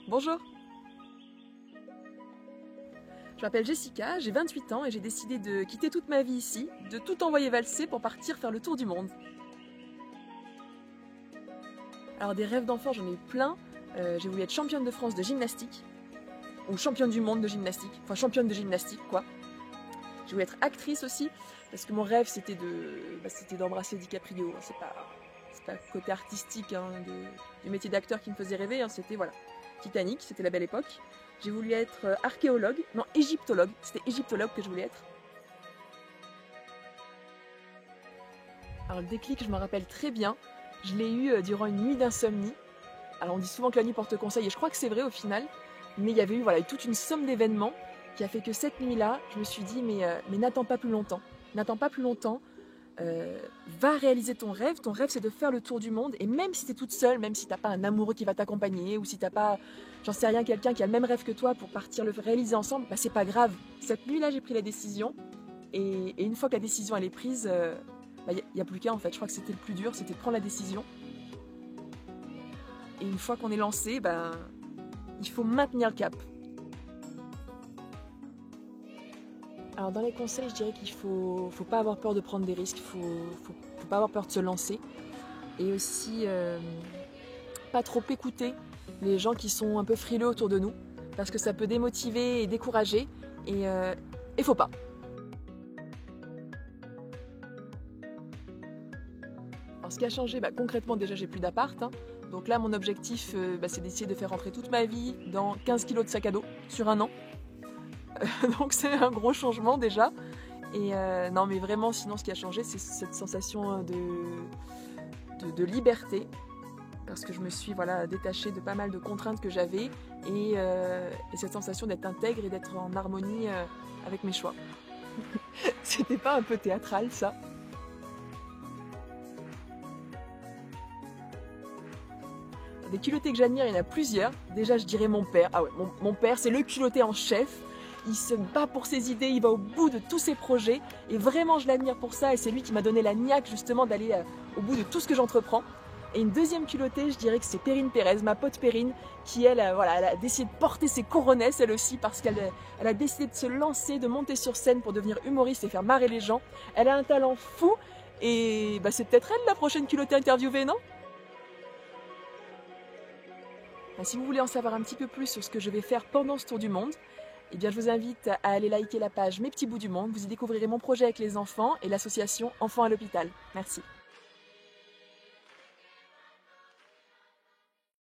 Bonjour. Je m'appelle Jessica, j'ai 28 ans et j'ai décidé de quitter toute ma vie ici, de tout envoyer valser pour partir faire le tour du monde. Alors des rêves d'enfant, j'en ai eu plein. J'ai voulu être championne de France de gymnastique, ou championne du monde de gymnastique, enfin championne de gymnastique quoi. J'ai voulu être actrice aussi, parce que mon rêve c'était d'embrasser DiCaprio. C'est pas le côté artistique du métier d'acteur qui me faisait rêver, hein. C'était voilà, Titanic, c'était la belle époque. J'ai voulu être archéologue, non égyptologue, c'était égyptologue que je voulais être. Alors le déclic, je me rappelle très bien, je l'ai eu durant une nuit d'insomnie. Alors on dit souvent que la nuit porte conseil, et je crois que c'est vrai au final, mais il y avait eu toute une somme d'événements qui a fait que cette nuit-là, je me suis dit mais n'attends pas plus longtemps, va réaliser ton rêve c'est de faire le tour du monde, et même si t'es toute seule, même si t'as pas un amoureux qui va t'accompagner, ou si t'as pas, j'en sais rien, quelqu'un qui a le même rêve que toi pour partir le réaliser ensemble, bah c'est pas grave. Cette nuit-là, j'ai pris la décision, et une fois que la décision elle est prise, y a plus qu'à en fait. Je crois que c'était le plus dur, c'était de prendre la décision. Et une fois qu'on est lancé, il faut maintenir le cap. Alors dans les conseils, je dirais qu'il faut pas avoir peur de prendre des risques, faut pas avoir peur de se lancer. Et aussi, pas trop écouter les gens qui sont un peu frileux autour de nous, parce que ça peut démotiver et décourager, et faut pas. Alors ce qui a changé, concrètement déjà j'ai plus d'appart, hein. Donc là mon objectif c'est d'essayer de faire rentrer toute ma vie dans 15 kilos de sac à dos sur un an. Donc c'est un gros changement déjà. Et non mais vraiment, sinon ce qui a changé, c'est cette sensation de liberté. Parce que je me suis détachée de pas mal de contraintes que j'avais. Et cette sensation d'être intègre et d'être en harmonie avec mes choix. C'était pas un peu théâtral ça? Des culottés que j'admire, il y en a plusieurs. Déjà je dirais mon père. Ah ouais, mon père c'est le culotté en chef. Il se bat pour ses idées, il va au bout de tous ses projets, et vraiment je l'admire pour ça, et c'est lui qui m'a donné la niaque justement d'aller au bout de tout ce que j'entreprends. Et une deuxième culottée, je dirais que c'est Perrine Pérez, ma pote Perrine, qui elle a décidé de porter ses couronnesses elle aussi, parce qu'elle a décidé de se lancer, de monter sur scène pour devenir humoriste et faire marrer les gens. Elle a un talent fou, et c'est peut-être elle la prochaine culottée interviewée, non? Si vous voulez en savoir un petit peu plus sur ce que je vais faire pendant ce tour du monde, eh bien, je vous invite à aller liker la page Mes Petits Bouts du Monde. Vous y découvrirez mon projet avec les enfants et l'association Enfants à l'hôpital. Merci.